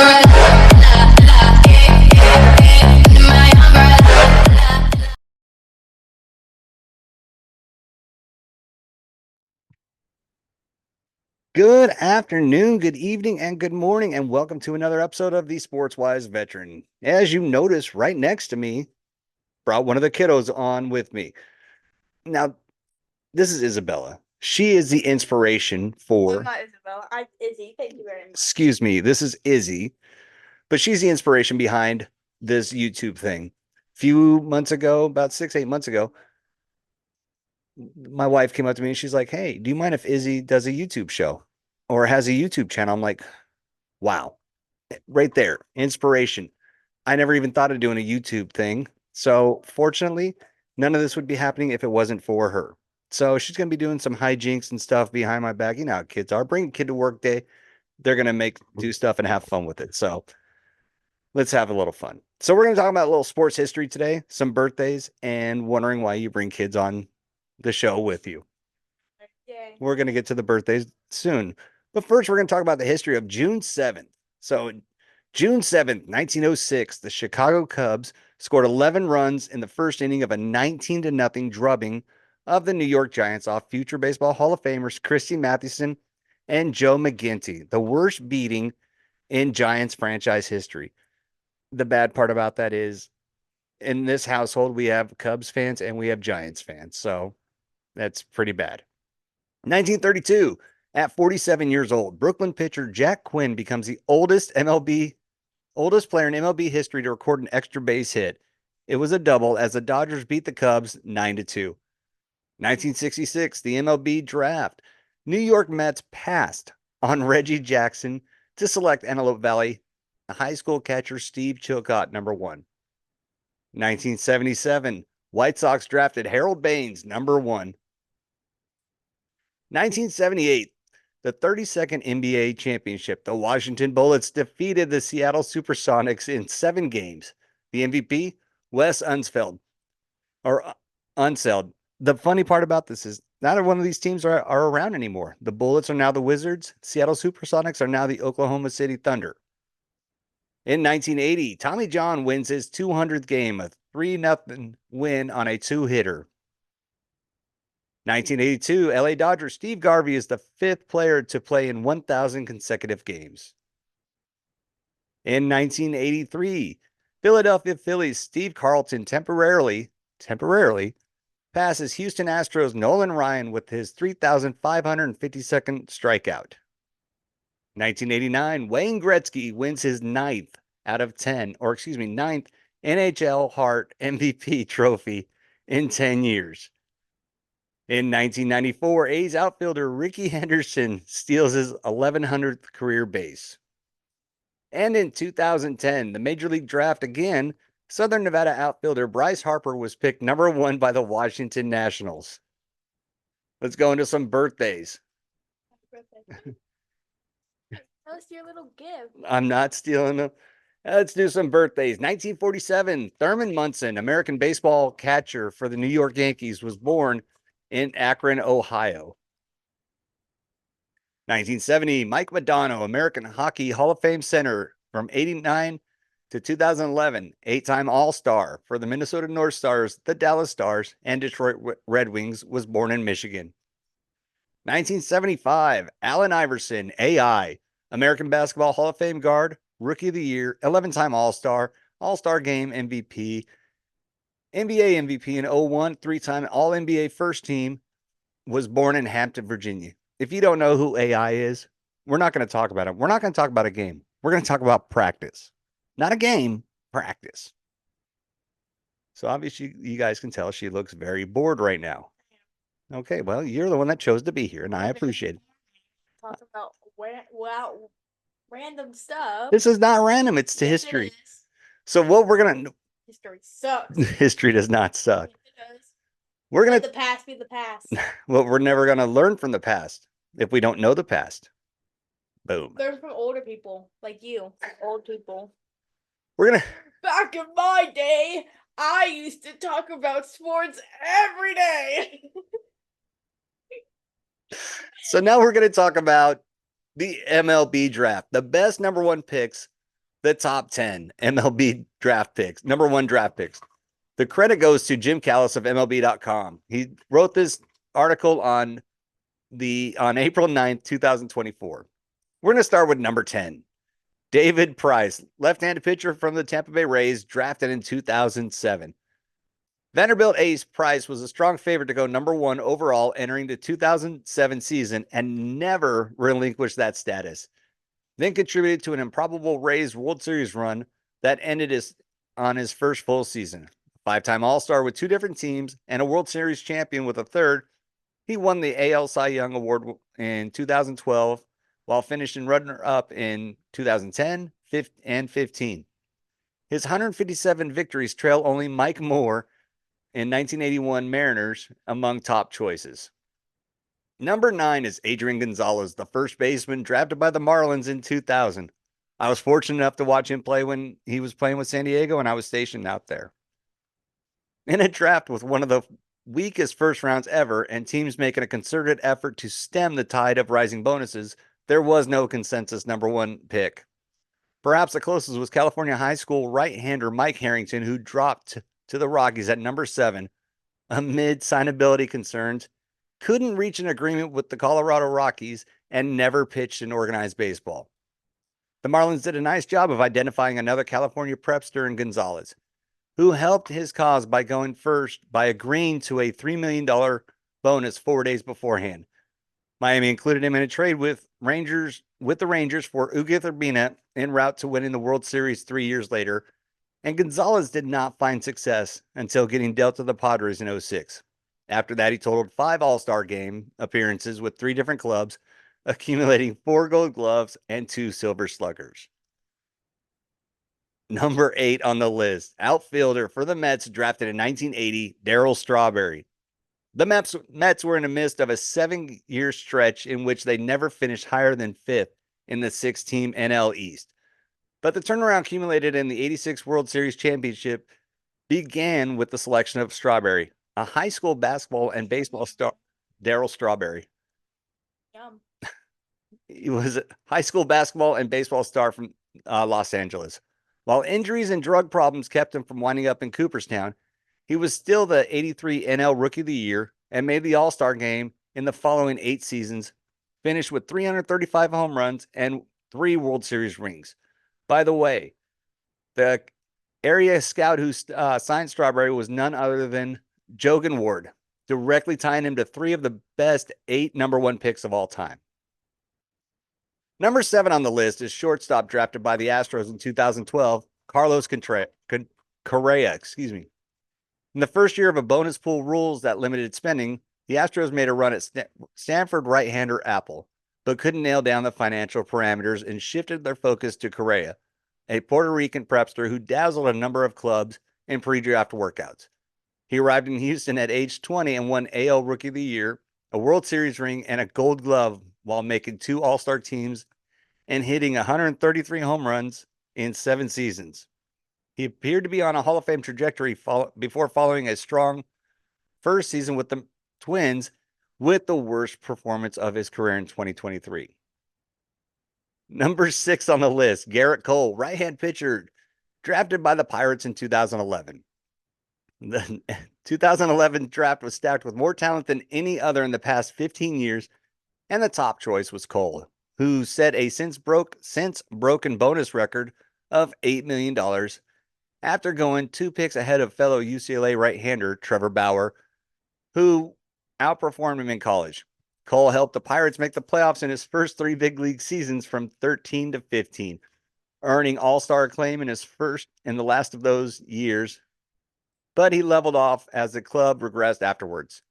Good afternoon, good evening, and good morning, and welcome to another episode of the Sports Wise Veteran. As you notice, right next to me, brought one of the kiddos on with me. Now, this is Isabella. She is the inspiration for. I'm not Isabella. I'm Izzy. Thank you very much. Excuse me, this is Izzy, but she's the inspiration behind this YouTube thing. A few months ago, about 6, 8 months ago, my wife came up to me and she's like, "Hey, do you mind if Izzy does a YouTube show or has a YouTube channel?" I'm like, wow, right there, inspiration. I never even thought of doing a YouTube thing. So fortunately, none of this would be happening if it wasn't for her. So she's going to be doing some hijinks and stuff behind my back. You know how kids are. Bring a kid to work day. They're going to do stuff and have fun with it. So let's have a little fun. So we're going to talk about a little sports history today, some birthdays, and wondering why you bring kids on the show with you. Yay. We're going to get to the birthdays soon. But first, we're going to talk about the history of June 7th. So June 7th, 1906, the Chicago Cubs scored 11 runs in the first inning of a 19-0 drubbing of the New York Giants off future Baseball Hall of Famers Christy Mathewson and Joe McGinty, the worst beating in Giants franchise history. The bad part about that is in this household, we have Cubs fans and we have Giants fans. So that's pretty bad. 1932, at 47 years old, Brooklyn pitcher Jack Quinn becomes the oldest player in MLB history to record an extra base hit. It was a double as the Dodgers beat the Cubs 9-2. 1966, the MLB draft. New York Mets passed on Reggie Jackson to select Antelope Valley high school catcher Steve Chilcott, number 1. 1977, White Sox drafted Harold Baines, number 1. 1978, the 32nd NBA championship. The Washington Bullets defeated the Seattle Supersonics in 7 games. The MVP, Wes Unseld. The funny part about this is not one of these teams are around anymore. The Bullets are now the Wizards. Seattle Supersonics are now the Oklahoma City Thunder. In 1980, Tommy John wins his 200th game, a 3-0 win on a 2-hitter. 1982, LA Dodgers Steve Garvey is the 5th player to play in 1,000 consecutive games. In 1983, Philadelphia Phillies Steve Carlton temporarily passes Houston Astros Nolan Ryan with his 3,552nd strikeout. 1989, Wayne Gretzky wins his 9th NHL Hart MVP trophy in 10 years. In 1994, A's outfielder Rickey Henderson steals his 1,100th career base. And in 2010, the Major League Draft again, Southern Nevada outfielder Bryce Harper was picked number 1 by the Washington Nationals. Let's go into some birthdays. Tell us your little gift. I'm not stealing them. Let's do some birthdays. 1947, Thurman Munson, American baseball catcher for the New York Yankees, was born in Akron, Ohio. 1970, Mike Modano, American Hockey Hall of Fame center from 1989 to 2011, 8-time All-Star for the Minnesota North Stars, the Dallas Stars, and Detroit Red Wings, was born in Michigan. 1975, Allen Iverson, AI, American Basketball Hall of Fame guard, Rookie of the Year, 11-time All-Star, All-Star Game MVP, NBA MVP in 2001, 3-time All-NBA First Team, was born in Hampton, Virginia. If you don't know who AI is, we're not going to talk about it. We're not going to talk about a game. We're going to talk about practice. Not a game, practice. So obviously you guys can tell she looks very bored right now. Okay, well, you're the one that chose to be here, and I appreciate it. Talk about random stuff. This is not random. It's to history. So what we're going to... History sucks. History does not suck. It does. We're going Let the past be the past. Well, we're never going to learn from the past if we don't know the past. Boom. Learn from older people like you, old people. We're going to... Back in my day, I used to talk about sports every day. So now we're going to talk about the MLB draft, the best number 1 picks the top 10 MLB draft picks, number one draft picks. The credit goes to Jim Callis of MLB.com. He wrote this article on April 9th, 2024. We're going to start with number 10. David Price, left-handed pitcher from the Tampa Bay Rays, drafted in 2007. Vanderbilt ace Price was a strong favorite to go number one overall entering the 2007 season and never relinquished that status. Then contributed to an improbable Rays World Series run that ended on his first full season. Five-time All-Star with two different teams and a World Series champion with a third, he won the AL Cy Young Award in 2012 while finishing runner-up in 2010 and 15. His 157 victories trail only Mike Moore in 1981 Mariners among top choices. Number 9 is Adrian Gonzalez, the first baseman drafted by the Marlins in 2000. I was fortunate enough to watch him play when he was playing with San Diego, and I was stationed out there. In a draft with one of the weakest first rounds ever and teams making a concerted effort to stem the tide of rising bonuses, there was no consensus number one pick. Perhaps the closest was California high school right-hander Mike Harrington, who dropped to the Rockies at number 7 amid signability concerns, couldn't reach an agreement with the Colorado Rockies, and never pitched in organized baseball. The Marlins did a nice job of identifying another California prepster in Gonzalez, who helped his cause by going first by agreeing to a $3 million bonus 4 days beforehand. Miami included him in a trade with the Rangers for Ugueth Urbina en route to winning the World Series 3 years later, and Gonzalez did not find success until getting dealt to the Padres in 2006. After that, he totaled 5 All-Star game appearances with 3 different clubs, accumulating 4 Gold Gloves and 2 Silver Sluggers. Number 8 on the list, outfielder for the Mets, drafted in 1980, Darryl Strawberry. The Mets were in the midst of a 7-year stretch in which they never finished higher than 5th in the 6-team NL East. But the turnaround accumulated in the 86 World Series championship began with the selection of Strawberry, a high school basketball and baseball star. Darryl Strawberry. Yum. He was a high school basketball and baseball star from Los Angeles. While injuries and drug problems kept him from winding up in Cooperstown, he was still the 83 NL Rookie of the Year and made the All-Star game in the following 8 seasons, finished with 335 home runs and 3 World Series rings. By the way, the area scout who signed Strawberry was none other than Jogan Ward, directly tying him to 3 of the best 8 number 1 picks of all time. Number 7 on the list is shortstop drafted by the Astros in 2012, Carlos Correa. In the first year of a bonus pool rules that limited spending, the Astros made a run at Stanford right-hander Apple, but couldn't nail down the financial parameters and shifted their focus to Correa, a Puerto Rican prepster who dazzled a number of clubs in pre-draft workouts. He arrived in Houston at age 20 and won AL Rookie of the Year, a World Series ring, and a Gold Glove while making 2 All-Star teams and hitting 133 home runs in 7 seasons. He appeared to be on a Hall of Fame trajectory before following a strong first season with the Twins, with the worst performance of his career in 2023. Number 6 on the list, Garrett Cole, right-hand pitcher, drafted by the Pirates in 2011. The 2011 draft was stacked with more talent than any other in the past 15 years, and the top choice was Cole, who set a since broken bonus record of $8 million after going 2 picks ahead of fellow UCLA right-hander Trevor Bauer, who outperformed him in college. Cole helped the Pirates make the playoffs in his first 3 big league seasons from 13 to 15, earning all-star acclaim in his first and the last of those years, but he leveled off as the club regressed afterwards.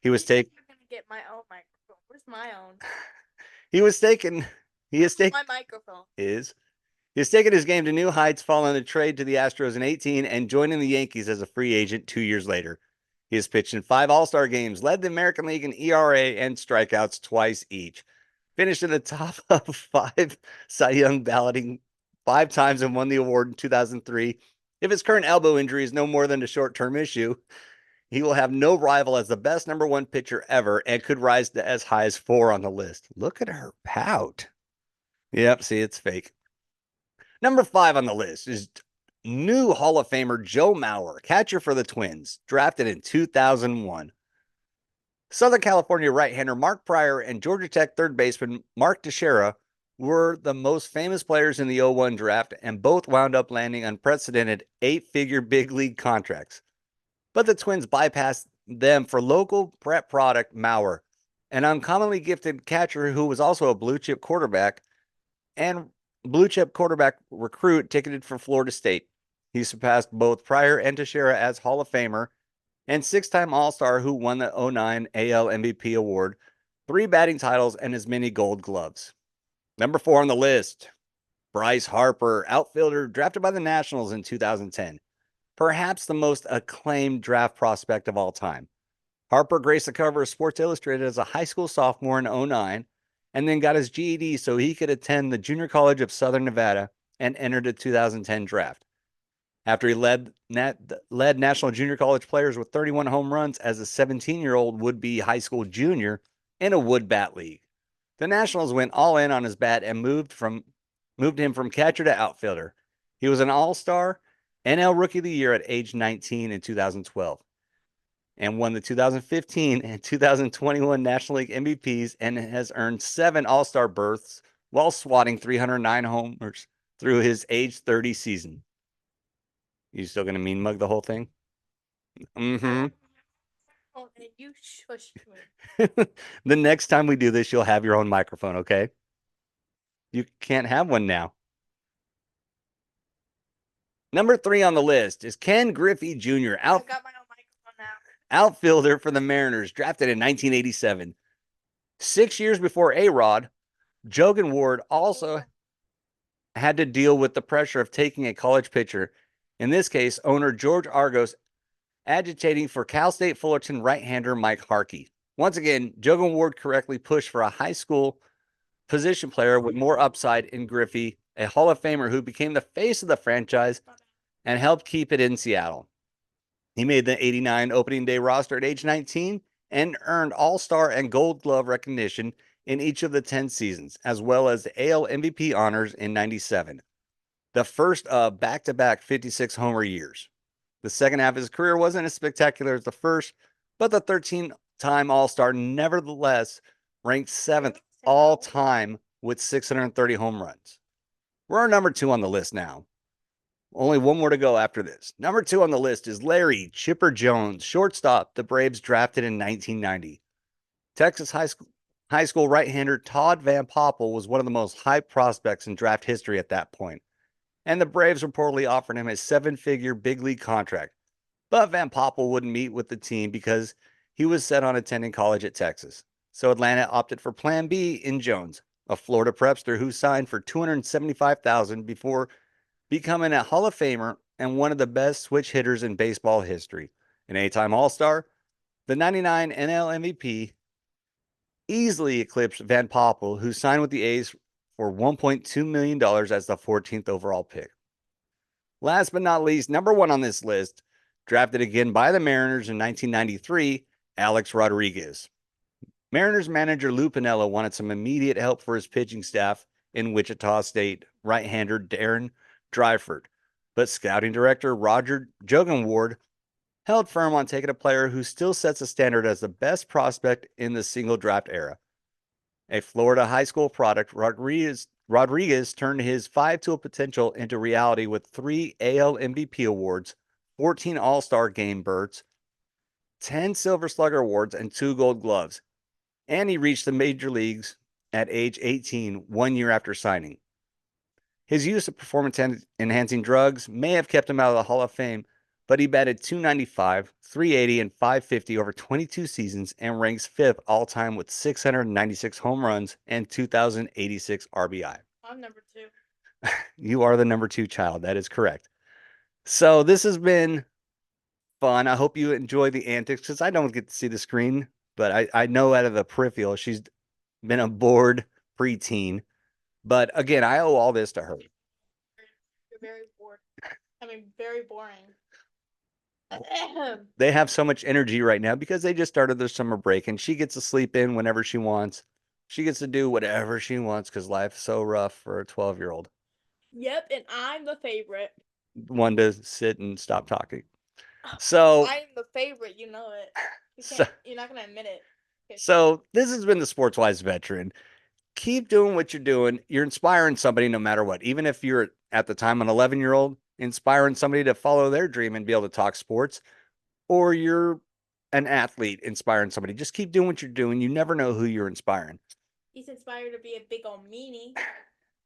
He was taken. I'm gonna get my own microphone. Where's my own? He was taken. He has taken my microphone. He's taken his game to new heights following a trade to the Astros in 2018 and joining the Yankees as a free agent 2 years later. He has pitched in 5 All-Star games, led the American League in ERA and strikeouts twice each, finished in the top of 5 Cy Young balloting 5 times and won the award in 2003. If his current elbow injury is no more than a short-term issue, he will have no rival as the best number 1 pitcher ever and could rise to as high as 4 on the list. Look at her pout. Yep, see, it's fake. Number 5 on the list is new Hall of Famer Joe Mauer, catcher for the Twins, drafted in 2001. Southern California right-hander Mark Pryor and Georgia Tech third baseman Mark Teixeira were the most famous players in the '01 draft, and both wound up landing unprecedented 8-figure big league contracts. But the Twins bypassed them for local prep product Mauer, an uncommonly gifted catcher who was also a blue chip quarterback and blue chip quarterback recruit ticketed for Florida State. He surpassed both Pryor and Teixeira as Hall of Famer and 6-time All-Star who won the '09 AL MVP award, 3 batting titles, and as many gold gloves. Number 4 on the list, Bryce Harper, outfielder drafted by the Nationals in 2010. Perhaps the most acclaimed draft prospect of all time. Harper graced the cover of Sports Illustrated as a high school sophomore in '09 and then got his GED so he could attend the Junior College of Southern Nevada and entered the 2010 draft. After he led National Junior College players with 31 home runs as a 17-year-old would-be high school junior in a wood bat league. The Nationals went all in on his bat and moved him from catcher to outfielder. He was an All-Star, NL Rookie of the Year at age 19 in 2012, and won the 2015 and 2021 National League MVPs and has earned 7 All-Star berths while swatting 309 homers through his age 30 season. You still gonna mean mug the whole thing? Mm-hmm. Oh, and you shush me. The next time we do this, you'll have your own microphone, okay? You can't have one now. Number 3 on the list is Ken Griffey Jr. I've got my own microphone now. Outfielder for the Mariners, drafted in 1987. 6 years before A-Rod, Jogan Ward also had to deal with the pressure of taking a college pitcher. In this case, owner George Argos agitating for Cal State Fullerton right-hander Mike Harkey. Once again, Jogan Ward correctly pushed for a high school position player with more upside in Griffey, a Hall of Famer who became the face of the franchise and helped keep it in Seattle. He made the '89 opening day roster at age 19 and earned All-Star and Gold Glove recognition in each of the 10 seasons, as well as the AL MVP honors in '97, the first of back-to-back 56 homer years. The second half of his career wasn't as spectacular as the first, but the 13-time All-Star nevertheless ranked 7th all-time with 630 home runs. We're our number 2 on the list now. Only one more to go after this. Number 2 on the list is Larry Chipper Jones, shortstop the Braves drafted in 1990. Texas high school right-hander Todd Van Poppel was one of the most hyped prospects in draft history at that point, and the Braves reportedly offered him a 7-figure big league contract. But Van Poppel wouldn't meet with the team because he was set on attending college at Texas. So Atlanta opted for Plan B in Jones, a Florida prepster who signed for $275,000 before becoming a Hall of Famer and one of the best switch hitters in baseball history. An 8-time All-Star, the '99 NL MVP easily eclipsed Van Poppel, who signed with the A's for $1.2 million as the 14th overall pick. Last but not least, number 1 on this list, drafted again by the Mariners in 1993, Alex Rodriguez. Mariners manager Lou Piniella wanted some immediate help for his pitching staff in Wichita State right-hander Darren Dryford, but scouting director Roger Jogan Ward held firm on taking a player who still sets a standard as the best prospect in the single draft era. A Florida high school product, Rodriguez turned his 5-tool potential into reality with 3 AL MVP awards, 14 All-Star game berths, 10 Silver Slugger awards, and 2 Gold Gloves. And he reached the major leagues at age 18, 1 year after signing. His use of performance-enhancing drugs may have kept him out of the Hall of Fame, but he batted .295, .380, and .550 over 22 seasons and ranks 5th all-time with 696 home runs and 2,086 RBI. I'm number 2. You are the number 2 child. That is correct. So this has been fun. I hope you enjoy the antics because I don't get to see the screen, but I know out of the peripheral she's been a bored preteen. But again, I owe all this to her. You're very bored. I mean, very boring. They have so much energy right now because they just started their summer break and she gets to sleep in whenever she wants. She gets to do whatever she wants because life's so rough for a 12-year-old. Yep, and I'm the favorite. One to sit and stop talking. So, I'm the favorite, you know it. You so, can't you're not gonna admit it. Okay. so this has been the Sports Wise Veteran. Keep doing what you're doing. You're inspiring somebody no matter what. Even if you're at the time an 11-year-old, inspiring somebody to follow their dream and be able to talk sports, or you're an athlete inspiring somebody. Just keep doing what you're doing. You never know who you're inspiring. He's inspired to be a big old meanie.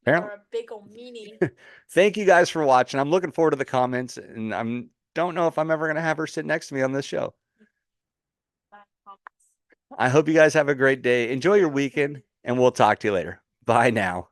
You're Apparently, a big old meanie. thank you guys for watching. I'm looking forward to the comments, and I'm don't know if I'm ever going to have her sit next to me on this show. I hope you guys have a great day. Enjoy your weekend, and we'll talk to you later. Bye now.